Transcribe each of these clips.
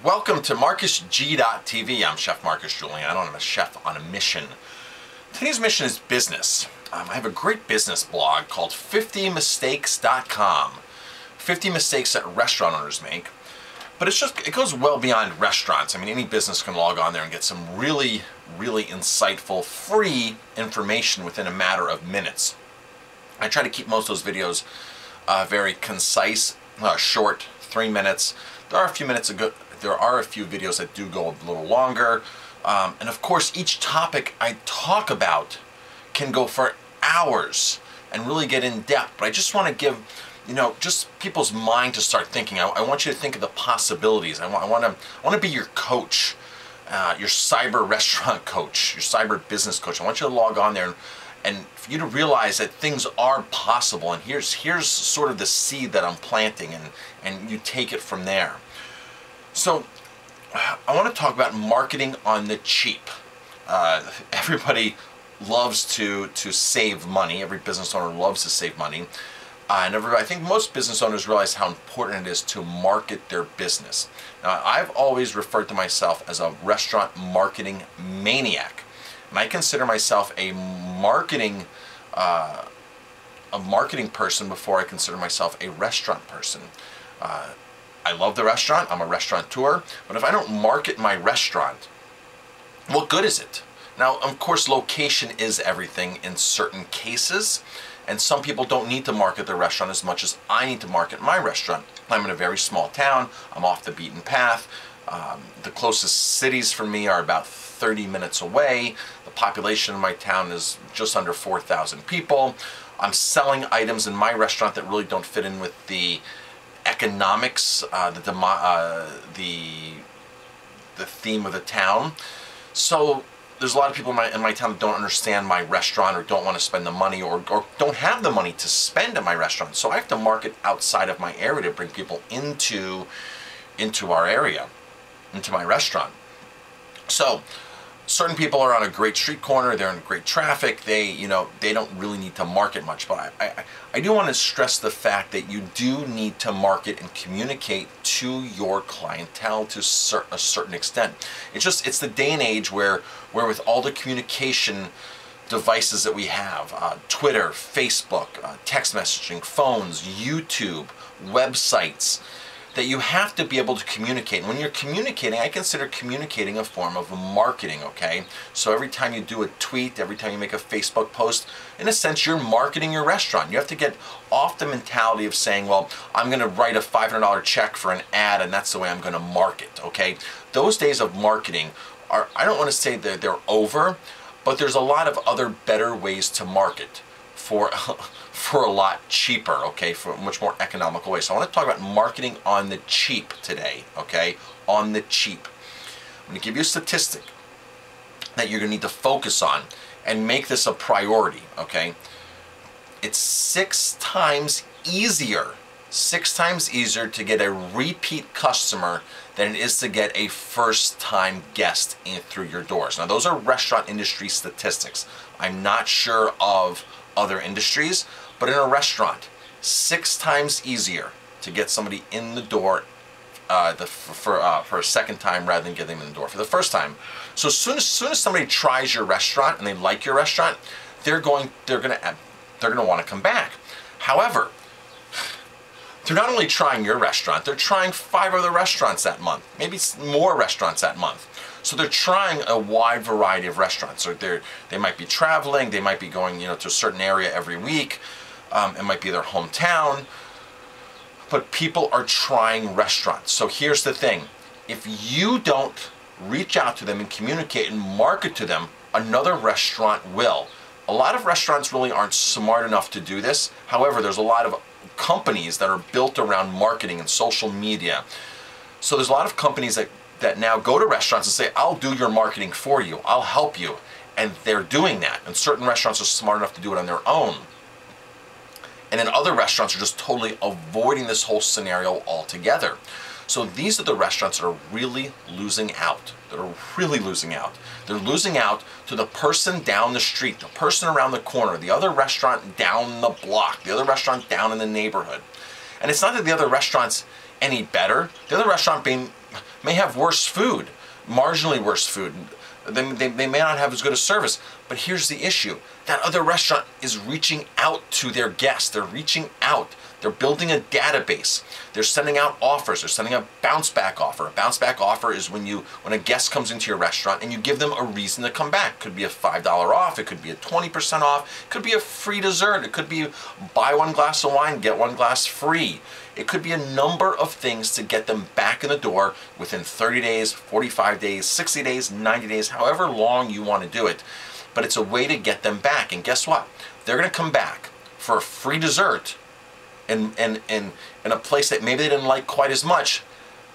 Welcome to MarcusG.tv. I'm Chef Marcus Giuliano, and I'm a chef on a mission. Today's mission is business. I have a great business blog called 50mistakes.com. 50 mistakes that restaurant owners make. But it goes well beyond restaurants. I mean, any business can log on there and get some really insightful, free information within a matter of minutes. I try to keep most of those videos very concise, short, 3 minutes. There are a few videos that do go a little longer. And of course, each topic I talk about can go for hours and really get in depth. But I just want to give, just people's mind to start thinking. I want you to think of the possibilities. I want to be your coach, your cyber restaurant coach, your cyber business coach. I want you to log on there and for you to realize that things are possible. And here's sort of the seed that I'm planting, and you take it from there. So I want to talk about marketing on the cheap. Everybody loves to save money. Every business owner loves to save money. And I think most business owners realize how important it is to market their business. Now, I've always referred to myself as a restaurant marketing maniac. And I consider myself a marketing person before I consider myself a restaurant person. I love the restaurant. I'm a restaurateur. But if I don't market my restaurant, what good is it? Now, of course, location is everything in certain cases. And some people don't need to market their restaurant as much as I need to market my restaurant. I'm in a very small town. I'm off the beaten path. The closest cities for me are about 30 minutes away. The population in my town is just under 4,000 people. I'm selling items in my restaurant that really don't fit in with the economics, the theme of the town. So there's a lot of people in my town that don't understand my restaurant, or don't want to spend the money, or don't have the money to spend at my restaurant. So I have to market outside of my area to bring people into our area, into my restaurant. So certain people are on a great street corner, they're in great traffic, they don't really need to market much. But I do want to stress the fact that you do need to market and communicate to your clientele to a certain extent. It's the day and age where with all the communication devices that we have, Twitter, Facebook, text messaging, phones, YouTube, websites, that you have to be able to communicate. And when you're communicating, I consider communicating a form of marketing, okay? So every time you do a tweet, every time you make a Facebook post, in a sense, you're marketing your restaurant. You have to get off the mentality of saying, well, I'm going to write a $500 check for an ad, and that's the way I'm going to market, okay? Those days of marketing are, I don't want to say that they're over, but there's a lot of other better ways to market for a lot cheaper, okay, for a much more economical way. So I want to talk about marketing on the cheap today, okay, on the cheap. I'm going to give you a statistic that you're going to need to focus on and make this a priority, okay. It's 6 times easier to get a repeat customer than it is to get a first-time guest in through your doors. Now, those are restaurant industry statistics. I'm not sure of other industries, but in a restaurant, 6 times easier to get somebody in the door for a second time rather than getting them in the door for the first time. So as soon as somebody tries your restaurant and they like your restaurant, they're gonna want to come back. However, they're not only trying your restaurant, they're trying 5 other restaurants that month, maybe more restaurants that month. So they're trying a wide variety of restaurants. So they might be traveling, they might be going to a certain area every week. It might be their hometown. But people are trying restaurants. So here's the thing. If you don't reach out to them and communicate and market to them, another restaurant will. A lot of restaurants really aren't smart enough to do this. However, there's a lot of companies that are built around marketing and social media. So there's a lot of companies that now go to restaurants and say, I'll do your marketing for you, I'll help you. And they're doing that. And certain restaurants are smart enough to do it on their own. And then other restaurants are just totally avoiding this whole scenario altogether. So these are the restaurants that are really losing out. They're losing out to the person down the street, the person around the corner, the other restaurant down the block, the other restaurant down in the neighborhood. And it's not that the other restaurant's any better. The other restaurant may have worse food, marginally worse food. They may not have as good a service, but here's the issue. That other restaurant is reaching out to their guests. They're reaching out. They're building a database. They're sending out offers. They're sending a bounce back offer. A bounce back offer is when a guest comes into your restaurant and you give them a reason to come back. It could be a $5 off. It could be a 20% off. It could be a free dessert. It could be buy one glass of wine, get one glass free. It could be a number of things to get them back in the door within 30 days, 45 days, 60 days, 90 days, however long you want to do it. But it's a way to get them back. And guess what? They're going to come back for a free dessert in a place that maybe they didn't like quite as much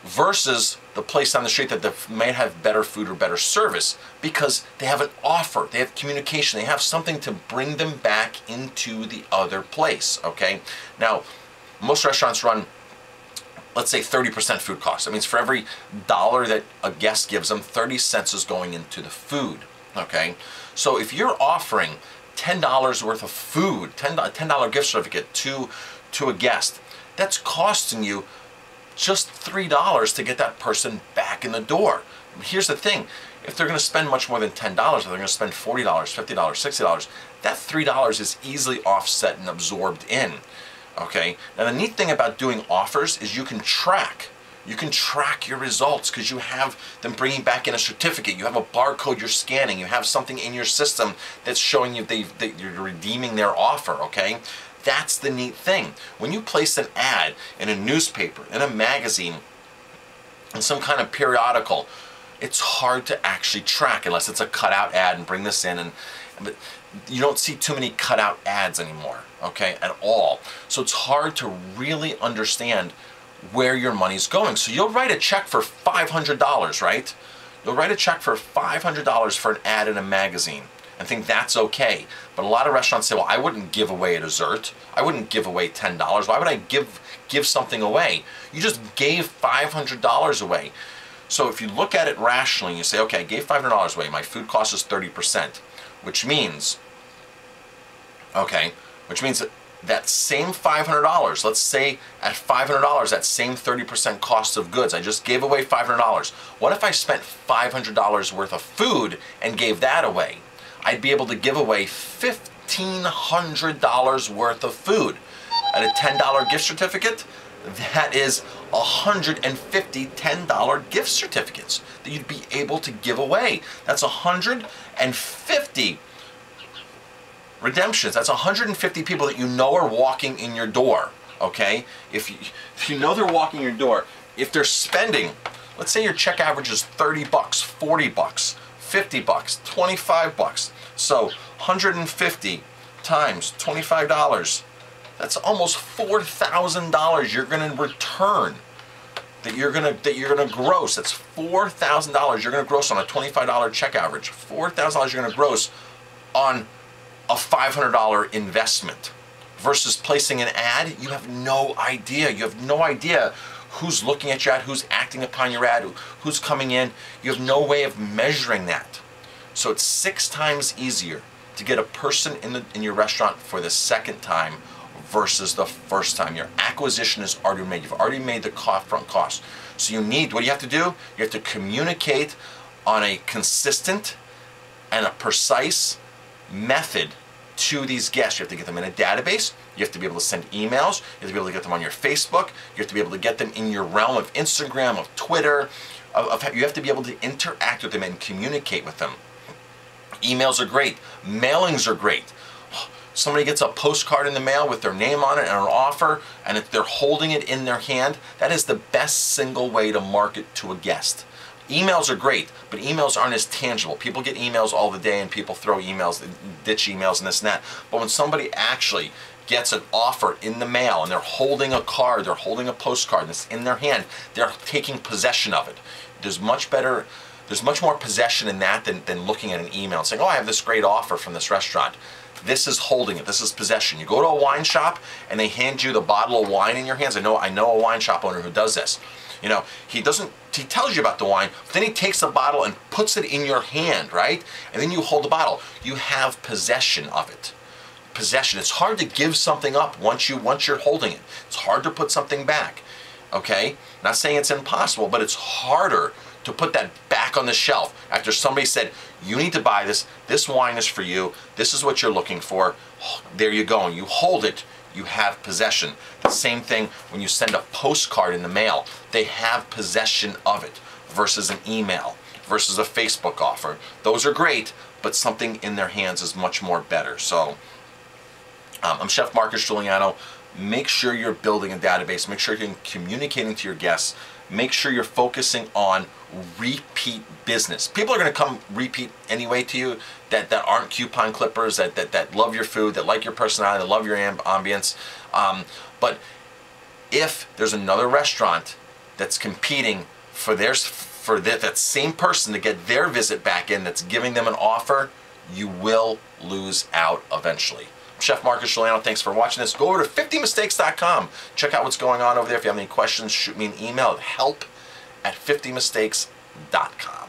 versus the place down the street that may have better food or better service, because they have an offer, they have communication, they have something to bring them back into the other place, okay? Now, most restaurants run, let's say 30% food cost. That means for every dollar that a guest gives them, 30 cents is going into the food, okay? So if you're offering $10 worth of food, $10 gift certificate to a guest, that's costing you just $3 to get that person back in the door. Here's the thing, if they're going to spend much more than $10, if they're going to spend $40, $50, $60, that $3 is easily offset and absorbed in. Okay, now the neat thing about doing offers is you can track your results because you have them bringing back in a certificate. You have a barcode you're scanning. You have something in your system that's showing you that you're redeeming their offer, okay? That's the neat thing. When you place an ad in a newspaper, in a magazine, in some kind of periodical, it's hard to actually track unless it's a cutout ad and bring this in. But you don't see too many cutout ads anymore, okay, at all. So it's hard to really understand where your money's going. So you'll write a check for $500, right? You'll write a check for $500 for an ad in a magazine and think that's okay. But a lot of restaurants say, well, I wouldn't give away a dessert. I wouldn't give away $10. Why would I give something away? You just gave $500 away. So if you look at it rationally, you say, okay, I gave $500 away. My food cost is 30%, which means, okay, that same $500, let's say at $500, that same 30% cost of goods, I just gave away $500. What if I spent $500 worth of food and gave that away? I'd be able to give away $1,500 worth of food. At a $10 gift certificate, that is 150 $10 gift certificates that you'd be able to give away. That's 150 redemptions. That's 150 people that you know are walking in your door, okay? If you know they're walking in your door, if they're spending, let's say your check average is 30 bucks, 40 bucks, 50 bucks, 25 bucks. So 150 times $25, that's almost $4,000 you're going to return. That you're gonna gross. That's $4,000 you're gonna gross on a $25 check average. $4,000 you're gonna gross on a $500 investment. Versus placing an ad, you have no idea. You have no idea who's looking at your ad, who's acting upon your ad, who's coming in. You have no way of measuring that. So it's 6 times easier to get a person in your restaurant for the second time versus the first time. Your acquisition is already made. You've already made the front cost. So what do you have to do? You have to communicate on a consistent and a precise method to these guests. You have to get them in a database. You have to be able to send emails. You have to be able to get them on your Facebook. You have to be able to get them in your realm of Instagram, of Twitter. You have to be able to interact with them and communicate with them. Emails are great. Mailings are great. Somebody gets a postcard in the mail with their name on it and an offer, and if they're holding it in their hand, that is the best single way to market to a guest. Emails are great, but emails aren't as tangible. People get emails all the day and people throw emails, ditch emails and this and that. But when somebody actually gets an offer in the mail and they're holding a card, they're holding a postcard and it's in their hand, they're taking possession of it. There's much more possession in that than looking at an email and saying, oh, I have this great offer from this restaurant. This is holding it. This is possession. You go to a wine shop and they hand you the bottle of wine in your hands. I know a wine shop owner who does this. You know, he tells you about the wine, but then he takes the bottle and puts it in your hand, right? And then you hold the bottle. You have possession of it. Possession. It's hard to give something up once you're holding it. It's hard to put something back. okay? Not saying it's impossible, but it's harder to put that back on the shelf after somebody said, you need to buy this, this wine is for you, this is what you're looking for, there you go, and you hold it, you have possession. The same thing when you send a postcard in the mail, they have possession of it versus an email, versus a Facebook offer. Those are great, but something in their hands is much more better. So I'm Chef Marcus Giuliano. Make sure you're building a database, make sure you're communicating to your guests, make sure you're focusing on repeat business. People are going to come repeat anyway to you that aren't coupon clippers, that love your food, that like your personality, that love your ambience. But if there's another restaurant that's competing for that same person to get their visit back in, that's giving them an offer, you will lose out eventually. I'm Chef Marcus Giuliano. Thanks for watching this. Go over to 50mistakes.com. Check out what's going on over there. If you have any questions, shoot me an email at help@50mistakes.com.